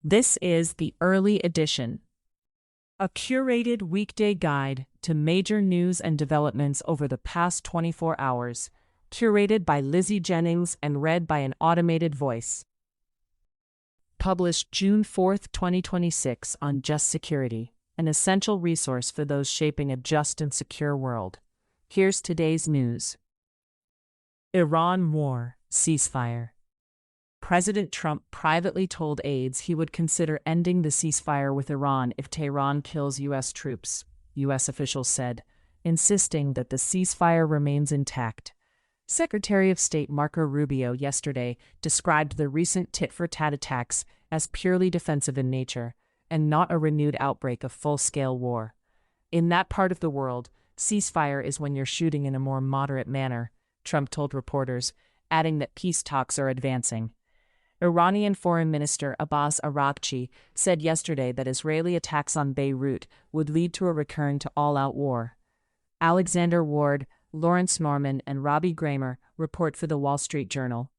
This is the early edition, a curated weekday guide to major news and developments over the past 24 hours, curated by Lizzie Jennings and read by an automated voice. Published June 4, 2026 on Just Security, an essential resource for those shaping a just and secure world. Here's today's news. Iran war ceasefire. President Trump privately told aides he would consider ending the ceasefire with Iran if Tehran kills U.S. troops, U.S. officials said, insisting that the ceasefire remains intact. Secretary of State Marco Rubio yesterday described the recent tit-for-tat attacks as purely defensive in nature and not a renewed outbreak of full-scale war. In that part of the world, ceasefire is when you're shooting in a more moderate manner, Trump told reporters, adding that peace talks are advancing. Iranian Foreign Minister Abbas Araghchi said yesterday that Israeli attacks on Beirut would lead to a return to all-out war. Alexander Ward, Lawrence Norman, and Robbie Gramer report for the Wall Street Journal.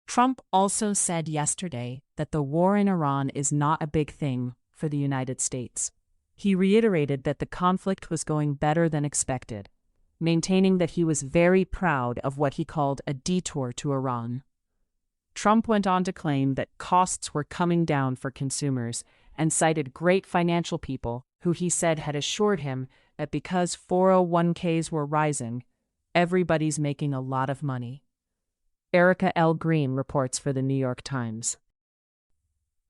Trump also said yesterday that the war in Iran is not a big thing for the United States. He reiterated that the conflict was going better than expected, maintaining that he was very proud of what he called a detour to Iran. Trump went on to claim that costs were coming down for consumers and cited great financial people who he said had assured him that because 401ks were rising, everybody's making a lot of money. Erica L. Green reports for the New York Times.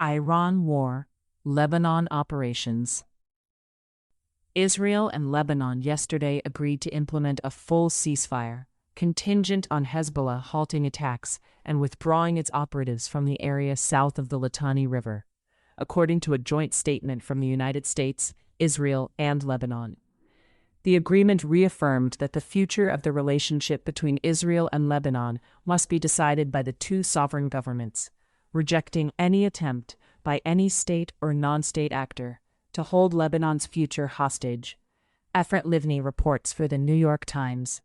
Iran war, Lebanon operations. Israel and Lebanon yesterday agreed to implement a full ceasefire, contingent on Hezbollah halting attacks and withdrawing its operatives from the area south of the Litani River, according to a joint statement from the United States, Israel, and Lebanon. The agreement reaffirmed that the future of the relationship between Israel and Lebanon must be decided by the two sovereign governments, rejecting any attempt by any state or non-state actor to hold Lebanon's future hostage. Efrat Livni reports for the New York Times.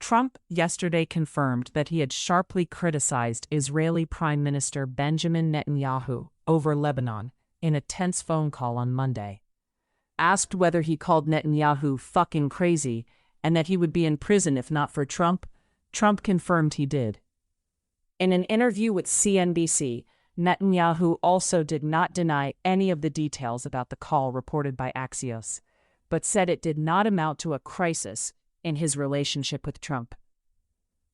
Trump yesterday confirmed that he had sharply criticized Israeli Prime Minister Benjamin Netanyahu over Lebanon in a tense phone call on Monday. Asked whether he called Netanyahu fucking crazy and that he would be in prison if not for Trump, Trump confirmed he did. In an interview with CNBC, Netanyahu also did not deny any of the details about the call reported by Axios, but said it did not amount to a crisis in his relationship with Trump.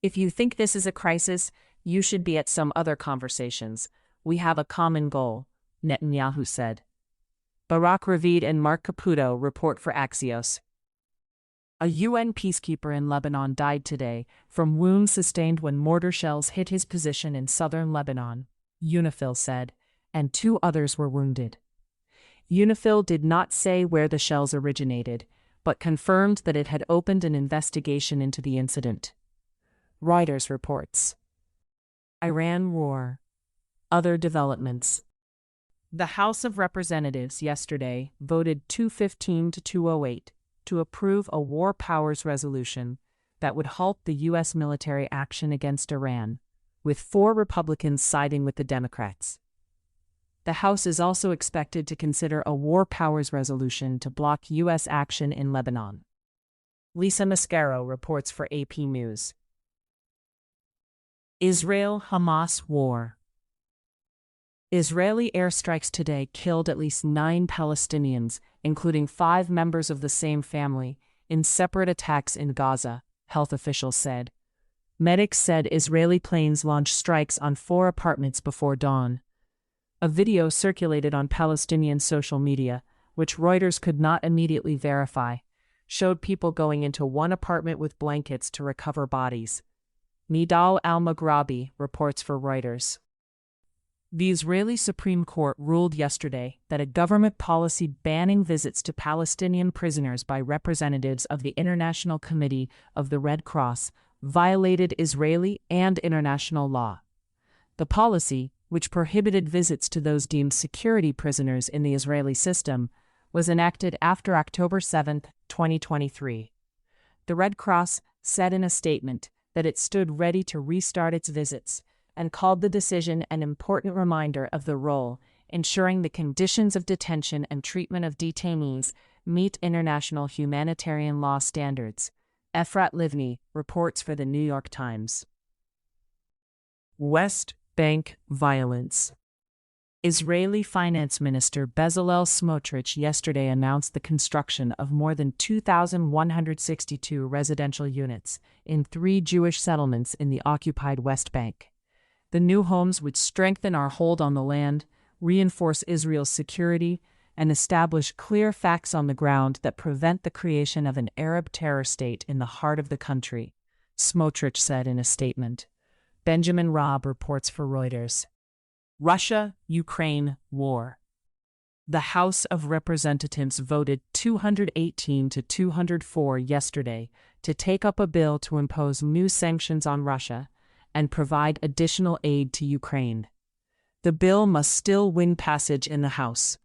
If you think this is a crisis, you should be at some other conversations. We have a common goal, Netanyahu said. Barak Ravid and Mark Caputo report for Axios. A UN peacekeeper in Lebanon died today from wounds sustained when mortar shells hit his position in southern Lebanon, UNIFIL said, and 2 others were wounded. UNIFIL did not say where the shells originated, but confirmed that it had opened an investigation into the incident. Reuters reports. Iran war. Other developments. The House of Representatives yesterday voted 215 to 208 to approve a war powers resolution that would halt the U.S. military action against Iran, with 4 Republicans siding with the Democrats. The House is also expected to consider a war powers resolution to block U.S. action in Lebanon. Lisa Mascaro reports for AP News. Israel-Hamas war. Israeli airstrikes today killed at least 9 Palestinians, including 5 members of the same family, in separate attacks in Gaza, health officials said. Medics said Israeli planes launched strikes on 4 apartments before dawn. A video circulated on Palestinian social media, which Reuters could not immediately verify, showed people going into one apartment with blankets to recover bodies. Nidal al-Maghrabi reports for Reuters. The Israeli Supreme Court ruled yesterday that a government policy banning visits to Palestinian prisoners by representatives of the International Committee of the Red Cross violated Israeli and international law. The policy, which prohibited visits to those deemed security prisoners in the Israeli system, was enacted after October 7, 2023. The Red Cross said in a statement that it stood ready to restart its visits and called the decision an important reminder of the role ensuring the conditions of detention and treatment of detainees meet international humanitarian law standards. Efrat Livni reports for the New York Times. West Bank violence. Israeli Finance Minister Bezalel Smotrich yesterday announced the construction of more than 2,162 residential units in 3 Jewish settlements in the occupied West Bank. The new homes would strengthen our hold on the land, reinforce Israel's security, and establish clear facts on the ground that prevent the creation of an Arab terror state in the heart of the country, Smotrich said in a statement. Benjamin Raab reports for Reuters. Russia-Ukraine war. The House of Representatives voted 218 to 204 yesterday to take up a bill to impose new sanctions on Russia and provide additional aid to Ukraine. The bill must still win passage in the House.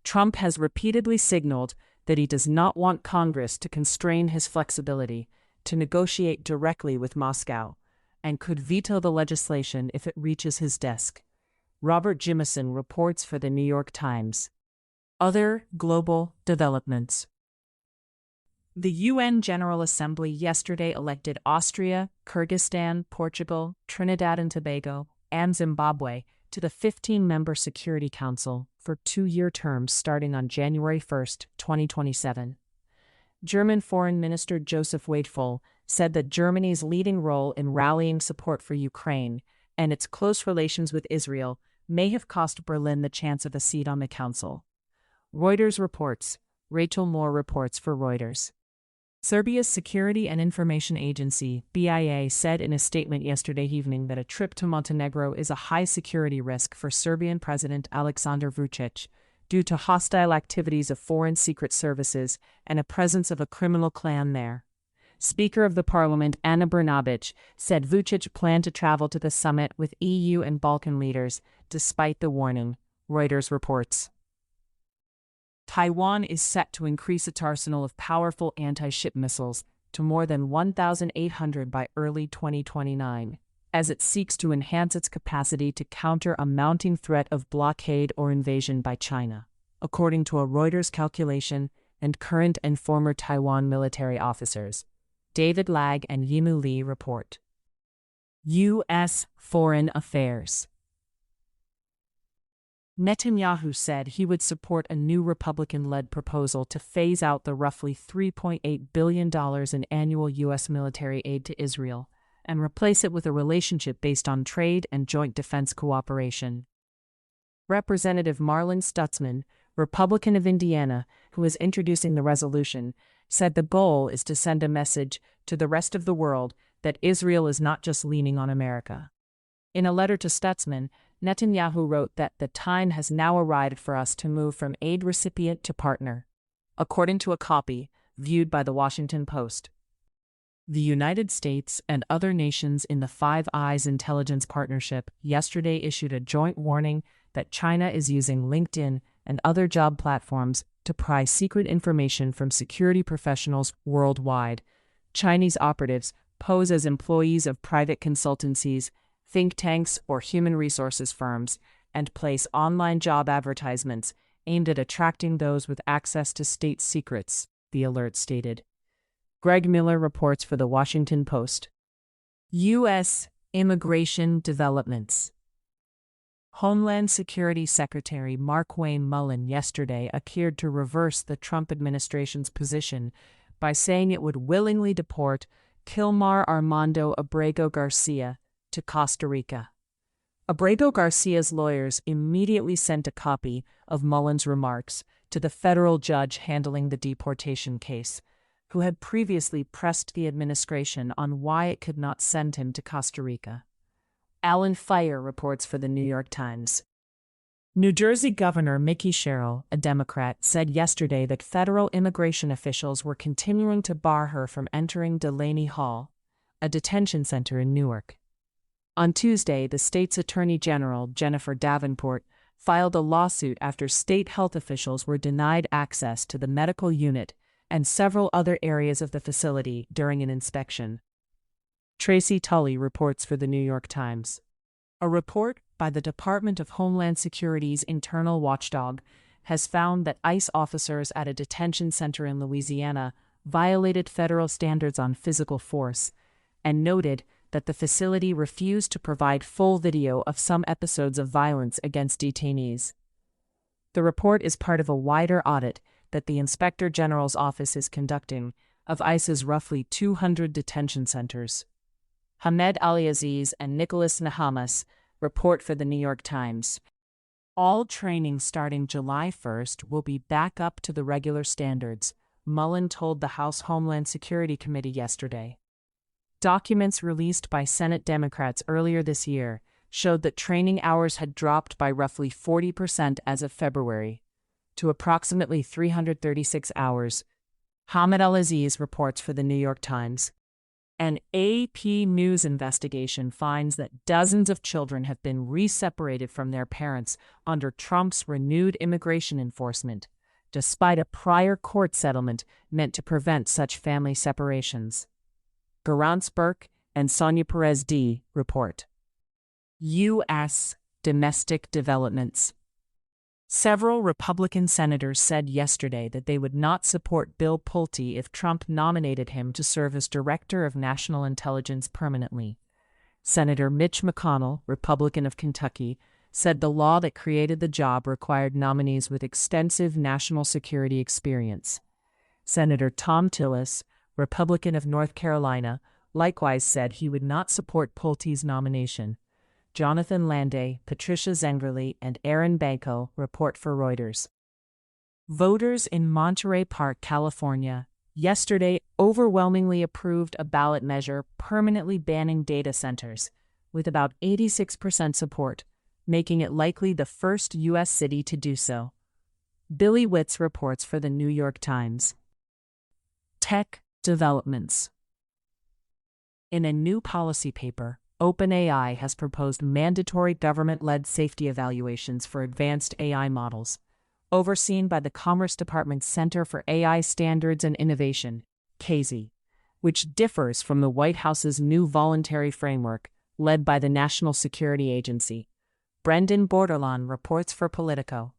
Trump has repeatedly signaled that he does not want Congress to constrain his flexibility to negotiate directly with Moscow, and could veto the legislation if it reaches his desk. Robert Jimison reports for the New York Times. Other global developments. The UN General Assembly yesterday elected Austria, Kyrgyzstan, Portugal, Trinidad and Tobago, and Zimbabwe to the 15-member Security Council for 2-year terms starting on January 1, 2027. German Foreign Minister Joseph Waitful said that Germany's leading role in rallying support for Ukraine and its close relations with Israel may have cost Berlin the chance of a seat on the council. Reuters reports. Rachel Moore reports for Reuters. Serbia's Security and Information Agency, BIA, said in a statement yesterday evening that a trip to Montenegro is a high security risk for Serbian President Aleksandar Vučić due to hostile activities of foreign secret services and a presence of a criminal clan there. Speaker of the Parliament Ana Brnabić said Vučić planned to travel to the summit with EU and Balkan leaders, despite the warning, Reuters reports. Taiwan is set to increase its arsenal of powerful anti-ship missiles to more than 1,800 by early 2029, as it seeks to enhance its capacity to counter a mounting threat of blockade or invasion by China, according to a Reuters calculation and current and former Taiwan military officers. David Lag and Yimu Lee report. U.S. Foreign Affairs. Netanyahu said he would support a new Republican-led proposal to phase out the roughly $3.8 billion in annual U.S. military aid to Israel and replace it with a relationship based on trade and joint defense cooperation. Representative Marlin Stutzman, Republican of Indiana, who is introducing the resolution, said the goal is to send a message to the rest of the world that Israel is not just leaning on America. In a letter to Stutzman, Netanyahu wrote that the time has now arrived for us to move from aid recipient to partner, according to a copy viewed by the Washington Post. The United States and other nations in the Five Eyes Intelligence Partnership yesterday issued a joint warning that China is using LinkedIn and other job platforms to pry secret information from security professionals worldwide. Chinese operatives pose as employees of private consultancies, think tanks, or human resources firms, and place online job advertisements aimed at attracting those with access to state secrets, the alert stated. Greg Miller reports for the Washington Post. U.S. Immigration Developments. Homeland Security Secretary Markwayne Mullin yesterday appeared to reverse the Trump administration's position by saying it would willingly deport Kilmar Armando Abrego Garcia to Costa Rica. Abrego Garcia's lawyers immediately sent a copy of Mullin's remarks to the federal judge handling the deportation case, who had previously pressed the administration on why it could not send him to Costa Rica. Alan Fire reports for the New York Times. New Jersey Governor Mickey Sherrill, a Democrat, said yesterday that federal immigration officials were continuing to bar her from entering Delaney Hall, a detention center in Newark. On Tuesday, the state's Attorney General, Jennifer Davenport, filed a lawsuit after state health officials were denied access to the medical unit and several other areas of the facility during an inspection. Tracy Tully reports for the New York Times. A report by the Department of Homeland Security's internal watchdog has found that ICE officers at a detention center in Louisiana violated federal standards on physical force and noted that the facility refused to provide full video of some episodes of violence against detainees. The report is part of a wider audit that the Inspector General's office is conducting of ICE's roughly 200 detention centers. Hamed Ali-Aziz and Nicholas Nahamas report for the New York Times. All training starting July 1st will be back up to the regular standards, Mullen told the House Homeland Security Committee yesterday. Documents released by Senate Democrats earlier this year showed that training hours had dropped by roughly 40% as of February, to approximately 336 hours. Hamed Ali-Aziz reports for the New York Times. An AP News investigation finds that dozens of children have been re-separated from their parents under Trump's renewed immigration enforcement, despite a prior court settlement meant to prevent such family separations. Garance Burke and Sonia Perez D. report. U.S. Domestic developments. Several Republican senators said yesterday that they would not support Bill Pulte if Trump nominated him to serve as Director of National Intelligence permanently. Senator Mitch McConnell, Republican of Kentucky, said the law that created the job required nominees with extensive national security experience. Senator Thom Tillis, Republican of North Carolina, likewise said he would not support Pulte's nomination. Jonathan Landay, Patricia Zengerle, and Aaron Banco report for Reuters. Voters in Monterey Park, California, yesterday overwhelmingly approved a ballot measure permanently banning data centers, with about 86% support, making it likely the first U.S. city to do so. Billy Witz reports for the New York Times. Tech developments. In a new policy paper, OpenAI has proposed mandatory government-led safety evaluations for advanced AI models, overseen by the Commerce Department's Center for AI Standards and Innovation, CASI, which differs from the White House's new voluntary framework led by the National Security Agency. Brendan Borderlawn reports for Politico.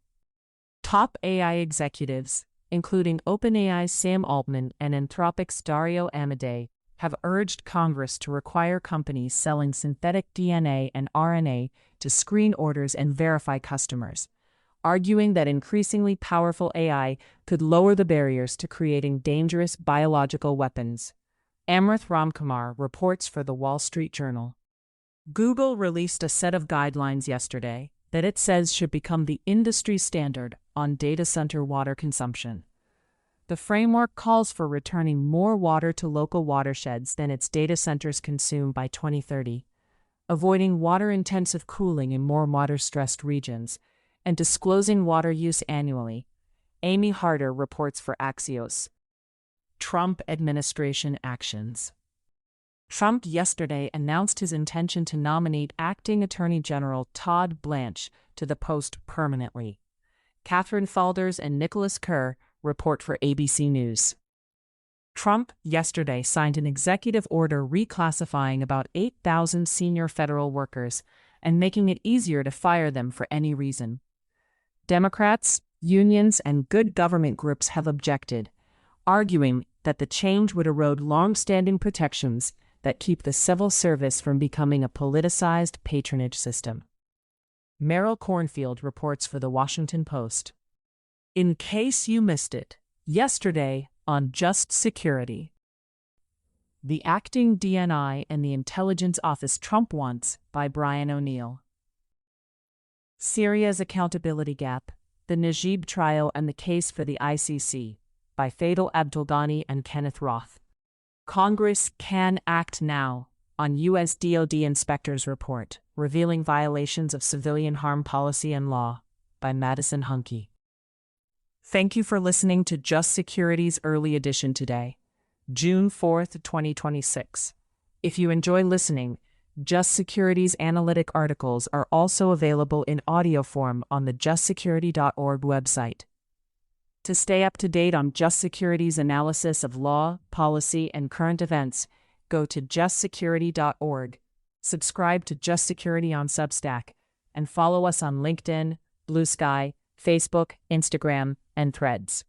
Top AI executives, including OpenAI's Sam Altman and Anthropic's Dario Amodei, have urged Congress to require companies selling synthetic DNA and RNA to screen orders and verify customers, arguing that increasingly powerful AI could lower the barriers to creating dangerous biological weapons. Amrith Ramkumar reports for The Wall Street Journal. Google released a set of guidelines yesterday that it says should become the industry standard on data center water consumption. The framework calls for returning more water to local watersheds than its data centers consume by 2030, avoiding water-intensive cooling in more water-stressed regions, and disclosing water use annually. Amy Harder reports for Axios. Trump administration actions. Trump yesterday announced his intention to nominate Acting Attorney General Todd Blanche to the post permanently. Catherine Falders and Nicholas Kerr report for ABC News. Trump yesterday signed an executive order reclassifying about 8,000 senior federal workers and making it easier to fire them for any reason. Democrats, unions, and good government groups have objected, arguing that the change would erode long-standing protections that keep the civil service from becoming a politicized patronage system. Meryl Cornfield reports for The Washington Post. In case you missed it, yesterday on Just Security. The Acting DNI and the Intelligence Office Trump Wants by Brian O'Neill. Syria's Accountability Gap, the Najib Trial and the Case for the ICC by Faisal Abdulghani and Kenneth Roth. Congress can act now on U.S. DoD Inspector's Report, revealing violations of civilian harm policy and law by Madison Hunke. Thank you for listening to Just Security's early edition today, June 4th, 2026. If you enjoy listening, Just Security's analytic articles are also available in audio form on the justsecurity.org website. To stay up to date on Just Security's analysis of law, policy, and current events, go to justsecurity.org. Subscribe to Just Security on Substack and follow us on LinkedIn, Blue Sky, Facebook, Instagram, and Threads.